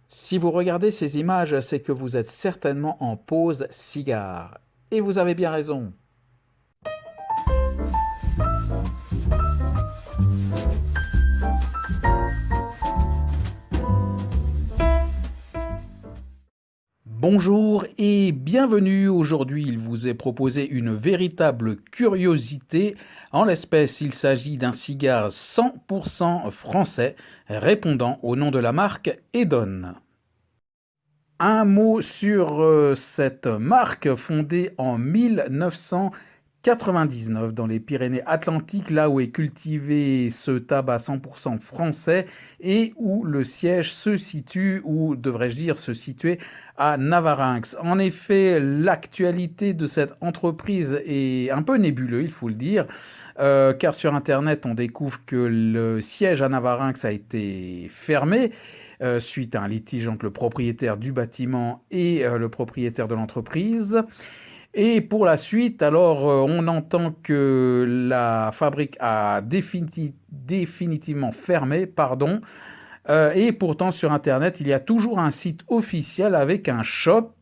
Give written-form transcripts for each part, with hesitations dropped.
Si vous regardez ces images, c'est que vous êtes certainement en pause cigare. Et vous avez bien raison. Bonjour et bienvenue. Aujourd'hui, il vous est proposé une véritable curiosité. En l'espèce, il s'agit d'un cigare 100% français répondant au nom de la marque Edon. Un mot sur cette marque fondée en 1999 dans les Pyrénées-Atlantiques, là où est cultivé ce tabac 100% français et où le siège se situe, ou devrais-je dire se situer, à Navarinx. En effet, l'actualité de cette entreprise est un peu nébuleuse, il faut le dire, car sur Internet, on découvre que le siège à Navarinx a été fermé suite à un litige entre le propriétaire du bâtiment et le propriétaire de l'entreprise. Et pour la suite, alors on entend que la fabrique a définitivement fermé, pardon. Et pourtant sur Internet, il y a toujours un site officiel avec un shop.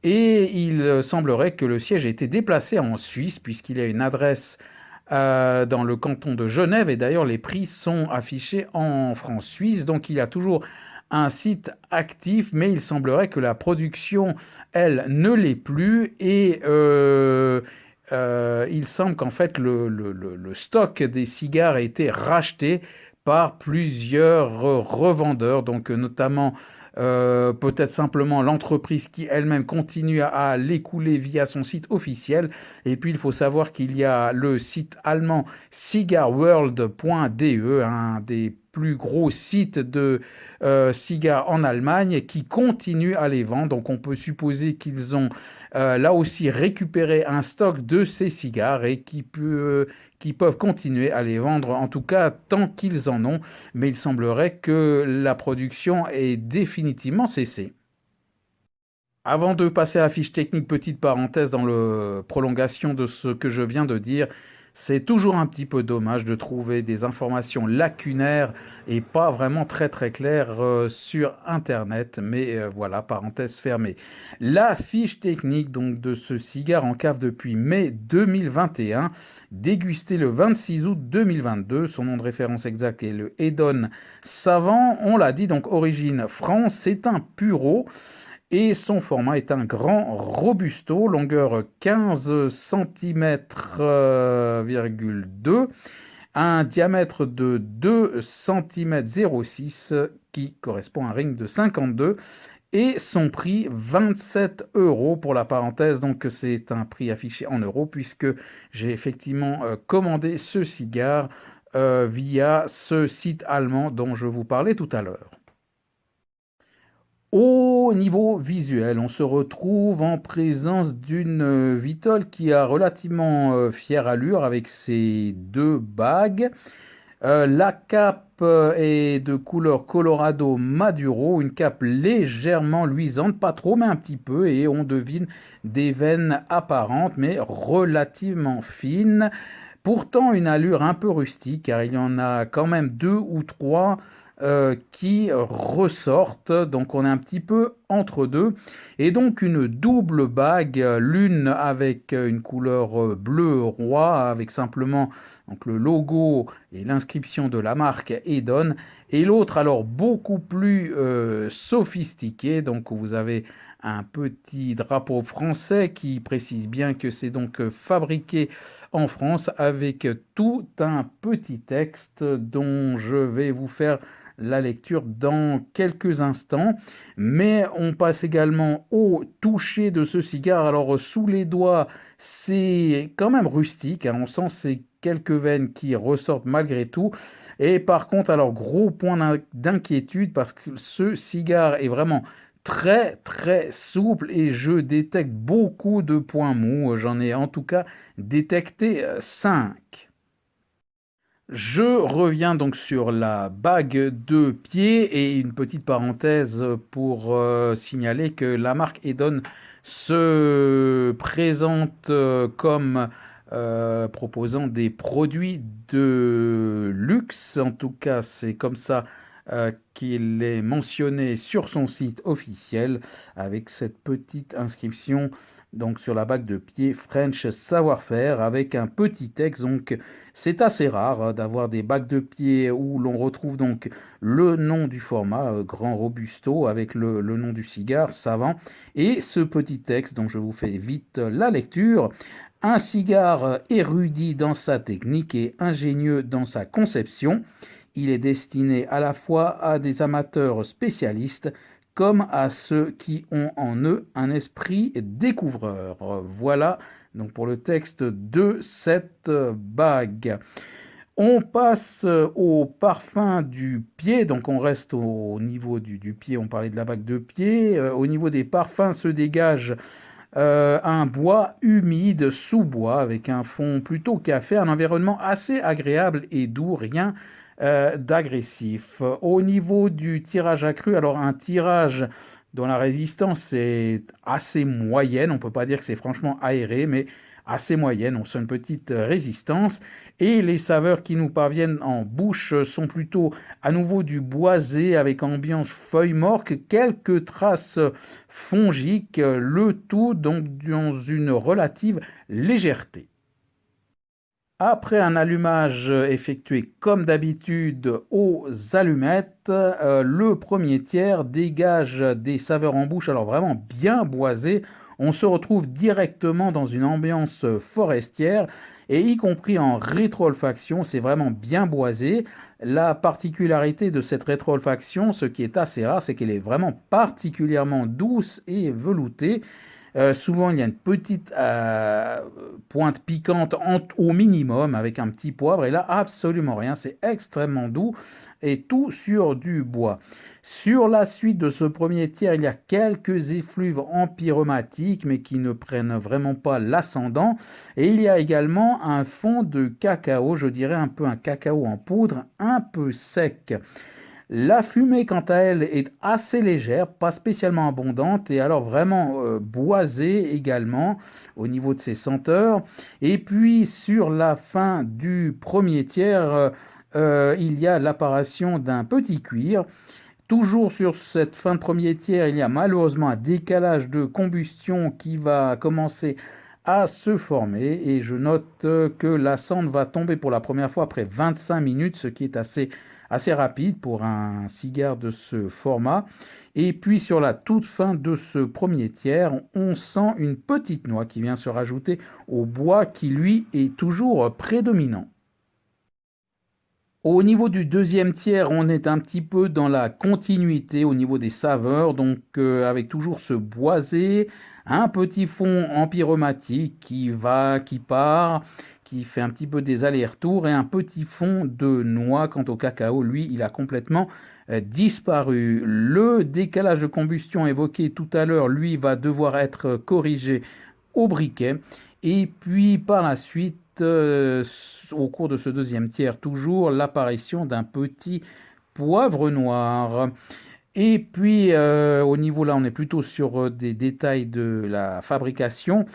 Et il semblerait que le siège ait été déplacé en Suisse, puisqu'il y a une adresse dans le canton de Genève, et d'ailleurs les prix sont affichés en francs suisses, donc il y a toujours un site actif, mais il semblerait que la production, elle, ne l'est plus, et il semble qu'en fait le stock des cigares a été racheté par plusieurs revendeurs, donc notamment peut-être simplement l'entreprise qui elle-même continue à l'écouler via son site officiel. Et puis il faut savoir qu'il y a le site allemand cigarworld.de, un des plus gros sites de cigares en Allemagne, qui continue à les vendre. Donc on peut supposer qu'ils ont là aussi récupéré un stock de ces cigares et qui peuvent continuer à les vendre, en tout cas tant qu'ils en ont. Mais il semblerait que la production ait définitivement cessé. Avant de passer à la fiche technique, petite parenthèse dans le prolongation de ce que je viens de dire, c'est toujours un petit peu dommage de trouver des informations lacunaires et pas vraiment très très claires sur Internet, mais voilà, parenthèse fermée. La fiche technique donc de ce cigare en cave depuis mai 2021, dégusté le 26 août 2022, son nom de référence exact est le Edon Savant, on l'a dit, donc origine France, c'est un puro et son format est un grand robusto, longueur 15 cm,2, un diamètre de 2 cm 06 qui correspond à un ring de 52 et son prix 27 euros pour la parenthèse, donc c'est un prix affiché en euros puisque j'ai effectivement commandé ce cigare via ce site allemand dont je vous parlais tout à l'heure. Au niveau visuel, on se retrouve en présence d'une Vitole qui a relativement fière allure avec ses deux bagues. La cape est de couleur Colorado Maduro, une cape légèrement luisante, pas trop mais un petit peu, et on devine des veines apparentes mais relativement fines. Pourtant une allure un peu rustique car il y en a quand même deux ou trois qui ressortent, donc on est un petit peu entre deux, et donc une double bague, l'une avec une couleur bleu roi, avec simplement donc, le logo et l'inscription de la marque Edon, et l'autre alors beaucoup plus sophistiqué, donc vous avez un petit drapeau français qui précise bien que c'est donc fabriqué en France avec tout un petit texte dont je vais vous faire la lecture dans quelques instants. Mais on passe également au toucher de ce cigare. Alors sous les doigts, c'est quand même rustique, hein. On sent ces quelques veines qui ressortent malgré tout. Et par contre, alors gros point d'inquiétude parce que ce cigare est vraiment très très souple et je détecte beaucoup de points mous. J'en ai en tout cas détecté 5. Je reviens donc sur la bague de pied et une petite parenthèse pour signaler que la marque Edon se présente comme proposant des produits de luxe. En tout cas, c'est comme ça qu'il est mentionné sur son site officiel avec cette petite inscription donc sur la bague de pied French Savoir-faire avec un petit texte. Donc c'est assez rare d'avoir des bagues de pied où l'on retrouve donc le nom du format Grand Robusto avec le nom du cigare Savant et ce petit texte dont je vous fais vite la lecture. Un cigare érudit dans sa technique et ingénieux dans sa conception. Il est destiné à la fois à des amateurs spécialistes comme à ceux qui ont en eux un esprit découvreur. Voilà donc pour le texte de cette bague. On passe au parfum du pied, donc on reste au niveau du pied, on parlait de la bague de pied. Au niveau des parfums se dégage un bois humide sous bois avec un fond plutôt café, un environnement assez agréable et doux, rien d'agressif. Au niveau du tirage accru, alors un tirage dont la résistance est assez moyenne, on ne peut pas dire que c'est franchement aéré, mais assez moyenne, on sent une petite résistance. Et les saveurs qui nous parviennent en bouche sont plutôt à nouveau du boisé avec ambiance feuille morte, quelques traces fongiques, le tout donc dans une relative légèreté. Après un allumage effectué comme d'habitude aux allumettes, le premier tiers dégage des saveurs en bouche, alors vraiment bien boisées. On se retrouve directement dans une ambiance forestière et y compris en rétro-olfaction, c'est vraiment bien boisé. La particularité de cette rétro-olfaction, ce qui est assez rare, c'est qu'elle est vraiment particulièrement douce et veloutée. Souvent, il y a une petite pointe piquante au minimum avec un petit poivre. Et là, absolument rien. C'est extrêmement doux et tout sur du bois. Sur la suite de ce premier tiers, il y a quelques effluves empyromatiques, mais qui ne prennent vraiment pas l'ascendant. Et il y a également un fond de cacao, je dirais un peu un cacao en poudre, un peu sec. La fumée, quant à elle, est assez légère, pas spécialement abondante, et alors vraiment boisée également au niveau de ses senteurs. Et puis sur la fin du premier tiers, il y a l'apparition d'un petit cuir. Toujours sur cette fin de premier tiers, il y a malheureusement un décalage de combustion qui va commencer à se former et je note que la cendre va tomber pour la première fois après 25 minutes, ce qui est assez rapide pour un cigare de ce format. Et puis sur la toute fin de ce premier tiers, on sent une petite noix qui vient se rajouter au bois qui lui est toujours prédominant. Au niveau du deuxième tiers, on est un petit peu dans la continuité au niveau des saveurs, donc avec toujours ce boisé, un petit fond empyromatique qui va, qui part, qui fait un petit peu des allers-retours, et un petit fond de noix. Quant au cacao, lui, il a complètement disparu. Le décalage de combustion évoqué tout à l'heure, lui, va devoir être corrigé au briquet. Et puis par la suite, au cours de ce deuxième tiers, toujours l'apparition d'un petit poivre noir. Et puis au niveau là, on est plutôt sur des détails de la fabrication.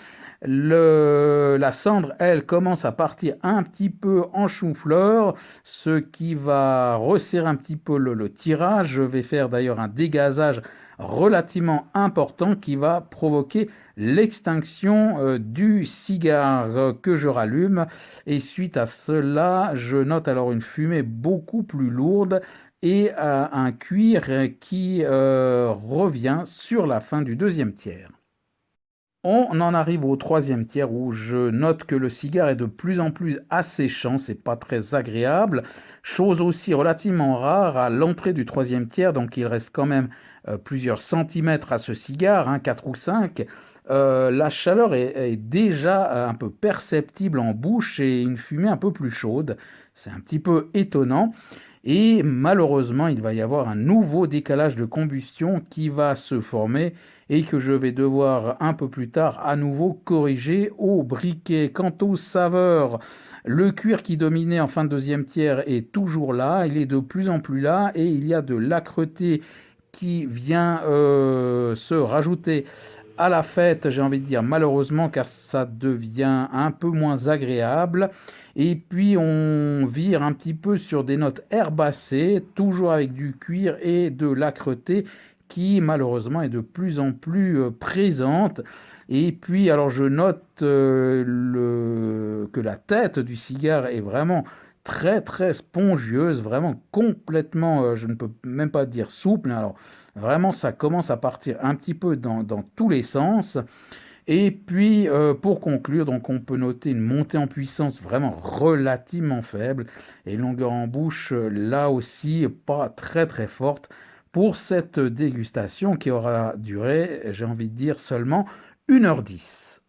La cendre, elle, commence à partir un petit peu en chou-fleur, ce qui va resserrer un petit peu le tirage. Je vais faire d'ailleurs un dégazage relativement important qui va provoquer l'extinction du cigare que je rallume. Et suite à cela, je note alors une fumée beaucoup plus lourde et un cuir qui revient sur la fin du deuxième tiers. On en arrive au troisième tiers où je note que le cigare est de plus en plus asséchant, c'est pas très agréable. Chose aussi relativement rare à l'entrée du troisième tiers, donc il reste quand même plusieurs centimètres à ce cigare, 4 ou 5. La chaleur est déjà un peu perceptible en bouche et une fumée un peu plus chaude. C'est un petit peu étonnant. Et malheureusement, il va y avoir un nouveau décalage de combustion qui va se former et que je vais devoir un peu plus tard à nouveau corriger au briquet. Quant aux saveurs, le cuir qui dominait en fin de deuxième tiers est toujours là, il est de plus en plus là et il y a de l'âcreté qui vient se rajouter à la fête, j'ai envie de dire malheureusement, car ça devient un peu moins agréable. Et puis on vire un petit peu sur des notes herbacées, toujours avec du cuir et de l'âcreté qui malheureusement est de plus en plus présente. Et puis alors je note que la tête du cigare est vraiment très très spongieuse, vraiment complètement, je ne peux même pas dire souple. Alors vraiment ça commence à partir un petit peu dans tous les sens. Et puis, pour conclure, donc on peut noter une montée en puissance vraiment relativement faible et une longueur en bouche, là aussi, pas très très forte pour cette dégustation qui aura duré, j'ai envie de dire, seulement 1h10.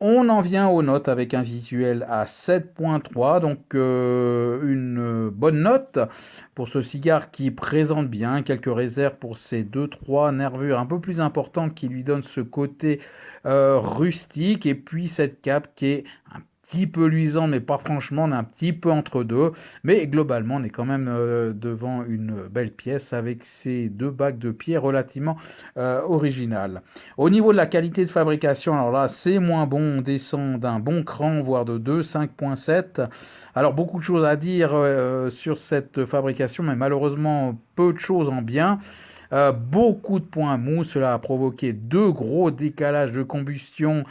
On en vient aux notes avec un visuel à 7,3, donc une bonne note pour ce cigare qui présente bien, quelques réserves pour ces deux trois nervures un peu plus importantes qui lui donnent ce côté rustique, et puis cette cape qui est un petit peu luisante, mais pas franchement, on est un petit peu entre deux, mais globalement on est quand même devant une belle pièce avec ces deux bagues de pied relativement originales. Au niveau de la qualité de fabrication, alors là, c'est moins bon, on descend d'un bon cran, voire de 2, 5,7. Alors, beaucoup de choses à dire sur cette fabrication, mais malheureusement, peu de choses en bien. Beaucoup de points mous, cela a provoqué deux gros décalages de combustion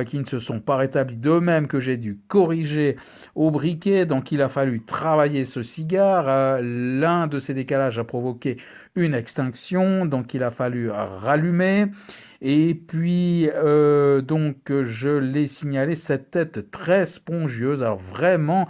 qui ne se sont pas rétablis d'eux-mêmes, que j'ai dû corriger au briquet. Donc il a fallu travailler ce cigare. L'un de ces décalages a provoqué une extinction, donc il a fallu rallumer. Et puis, donc, je l'ai signalé, cette tête très spongieuse, alors vraiment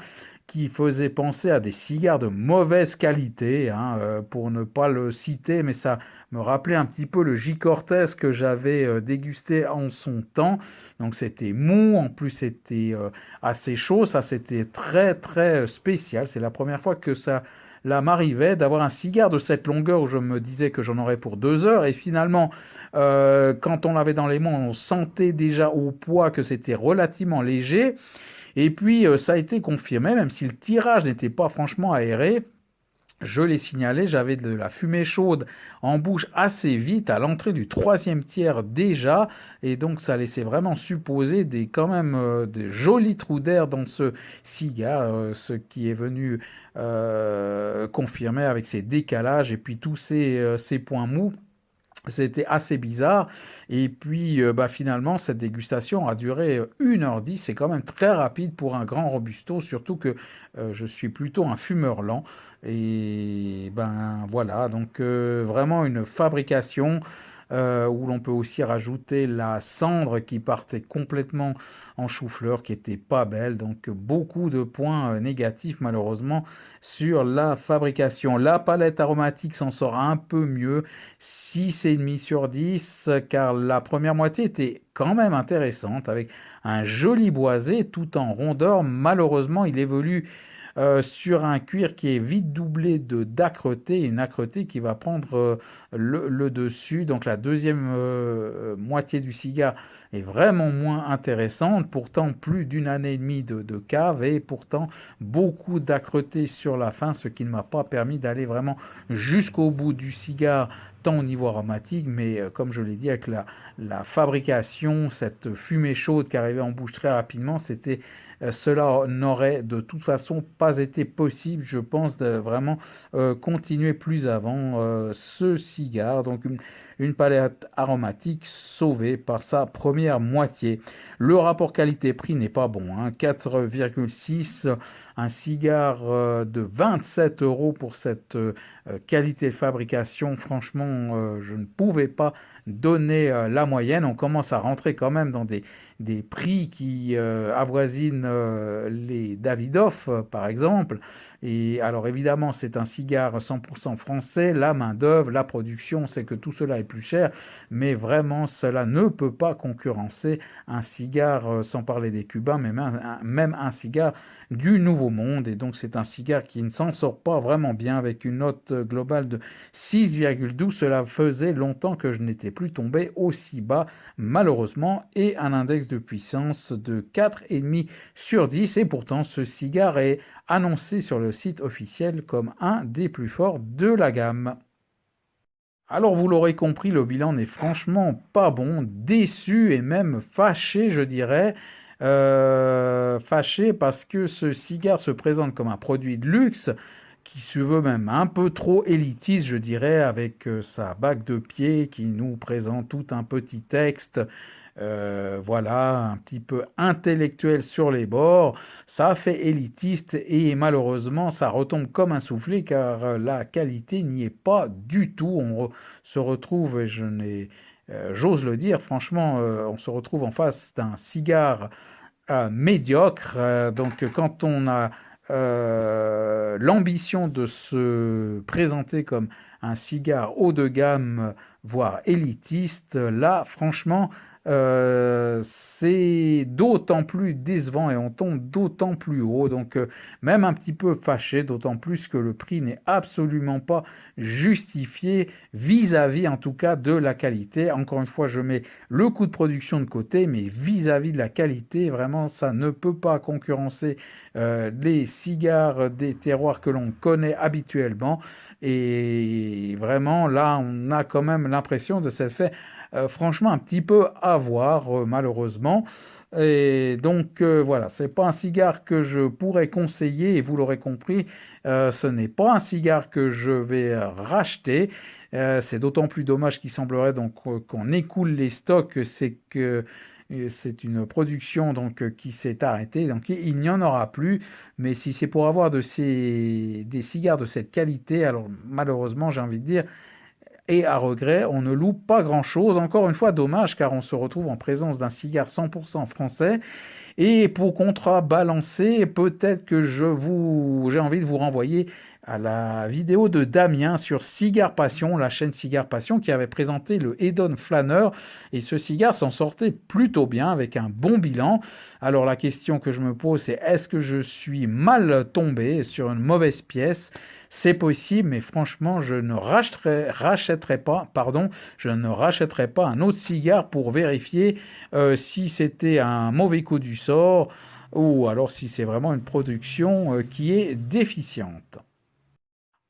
qui faisait penser à des cigares de mauvaise qualité, hein, pour ne pas le citer, mais ça me rappelait un petit peu le J. Cortez que j'avais dégusté en son temps. Donc c'était mou, en plus c'était assez chaud, ça c'était très très spécial. C'est la première fois que ça là m'arrivait d'avoir un cigare de cette longueur où je me disais que j'en aurais pour 2 heures, et finalement quand on l'avait dans les mains on sentait déjà au poids que c'était relativement léger. Et puis, ça a été confirmé, même si le tirage n'était pas franchement aéré. Je l'ai signalé, j'avais de la fumée chaude en bouche assez vite, à l'entrée du troisième tiers déjà, et donc ça laissait vraiment supposer quand même des jolis trous d'air dans ce cigare, ce qui est venu confirmer avec ces décalages et puis tous ces points mous. C'était assez bizarre. Et puis, bah, finalement, cette dégustation a duré 1h10. C'est quand même très rapide pour un grand robusto, surtout que je suis plutôt un fumeur lent. Et ben voilà, donc vraiment une fabrication où l'on peut aussi rajouter la cendre qui partait complètement en chou-fleur, qui était pas belle. Donc beaucoup de points négatifs malheureusement sur la fabrication. La palette aromatique s'en sort un peu mieux, 6,5 sur 10, car la première moitié était quand même intéressante, avec un joli boisé tout en rondeur. Malheureusement, il évolue sur un cuir qui est vite doublé d'âcreté, une âcreté qui va prendre le dessus. Donc la deuxième moitié du cigare est vraiment moins intéressante. Pourtant, plus d'une année et demie de cave, et pourtant beaucoup d'âcreté sur la fin, ce qui ne m'a pas permis d'aller vraiment jusqu'au bout du cigare, tant au niveau aromatique, mais comme je l'ai dit, avec la fabrication, cette fumée chaude qui arrivait en bouche très rapidement, cela n'aurait de toute façon pas été possible, je pense, de vraiment continuer plus avant ce cigare. Donc une palette aromatique sauvée par sa première moitié. Le rapport qualité-prix n'est pas bon, hein, 4,6, un cigare de 27 euros pour cette qualité de fabrication. Franchement, je ne pouvais pas donner la moyenne. On commence à rentrer quand même dans des prix qui avoisinent les Davidoff, par exemple. Et alors évidemment, c'est un cigare 100% français, la main-d'œuvre, la production, c'est que tout cela est plus cher, mais vraiment, cela ne peut pas concurrencer un cigare, sans parler des Cubains, mais même un cigare du Nouveau Monde. Et donc, c'est un cigare qui ne s'en sort pas vraiment bien, avec une note globale de 6,12. Cela faisait longtemps que je n'étais plus tombé aussi bas, malheureusement, et un index de puissance de 4,5 sur 10. Et pourtant, ce cigare est annoncé sur le site officiel comme un des plus forts de la gamme. Alors vous l'aurez compris, le bilan n'est franchement pas bon, déçu et même fâché, je dirais. Fâché parce que ce cigare se présente comme un produit de luxe qui se veut même un peu trop élitiste, je dirais, avec sa bague de pied qui nous présente tout un petit texte, voilà, un petit peu intellectuel sur les bords. Ça fait élitiste et malheureusement, ça retombe comme un soufflé car la qualité n'y est pas du tout. Se retrouve, et j'ose le dire, franchement, on se retrouve en face d'un cigare médiocre. Donc, quand on a l'ambition de se présenter comme un cigare haut de gamme, voire élitiste, là, franchement, c'est d'autant plus décevant et on tombe d'autant plus haut. Donc, même un petit peu fâché, d'autant plus que le prix n'est absolument pas justifié vis-à-vis, en tout cas, de la qualité. Encore une fois, je mets le coût de production de côté, mais vis-à-vis de la qualité, vraiment, ça ne peut pas concurrencer les cigares des terroirs que l'on connaît habituellement. Et vraiment, là, on a quand même l'impression de s'être fait franchement un petit peu avoir, malheureusement. Et donc, voilà, c'est pas un cigare que je pourrais conseiller, et vous l'aurez compris, ce n'est pas un cigare que je vais racheter. C'est d'autant plus dommage qu'il semblerait donc qu'on écoule les stocks, c'est que c'est une production donc qui s'est arrêtée, donc il n'y en aura plus. Mais si c'est pour avoir des cigares de cette qualité, alors malheureusement, j'ai envie de dire, et à regret, on ne loue pas grand-chose. Encore une fois, dommage, car on se retrouve en présence d'un cigare 100% français. Et pour contrebalancer, peut-être que j'ai envie de vous renvoyer à la vidéo de Damien sur Cigare Passion, la chaîne Cigare Passion, qui avait présenté le Hedon Flaneur. Et ce cigare s'en sortait plutôt bien, avec un bon bilan. Alors la question que je me pose, c'est est-ce que je suis mal tombé sur une mauvaise pièce? C'est possible, mais franchement, je ne rachèterai pas un autre cigare pour vérifier si c'était un mauvais coup du sort ou alors si c'est vraiment une production qui est déficiente.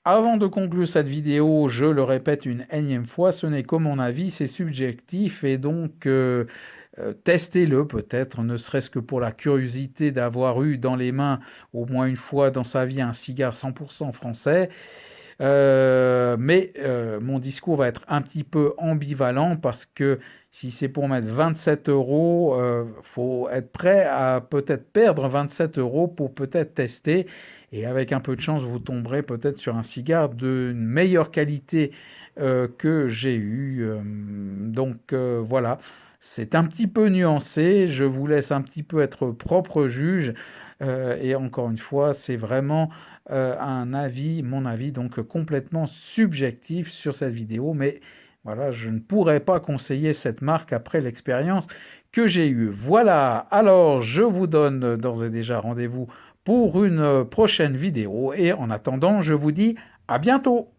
Avant de conclure cette vidéo, je le répète une énième fois, ce n'est que mon avis, c'est subjectif et donc testez-le peut-être, ne serait-ce que pour la curiosité d'avoir eu dans les mains au moins une fois dans sa vie un cigare 100% français. Mais mon discours va être un petit peu ambivalent parce que si c'est pour mettre 27 euros, faut être prêt à peut-être perdre 27 euros pour peut-être tester. Et avec un peu de chance, vous tomberez peut-être sur un cigare d'une meilleure qualité que j'ai eu. Donc voilà, c'est un petit peu nuancé. Je vous laisse un petit peu être propre juge. Et encore une fois, c'est vraiment un avis, mon avis, donc complètement subjectif sur cette vidéo. Mais voilà, je ne pourrais pas conseiller cette marque après l'expérience que j'ai eue. Voilà, alors je vous donne d'ores et déjà rendez-vous pour une prochaine vidéo. Et en attendant, je vous dis à bientôt.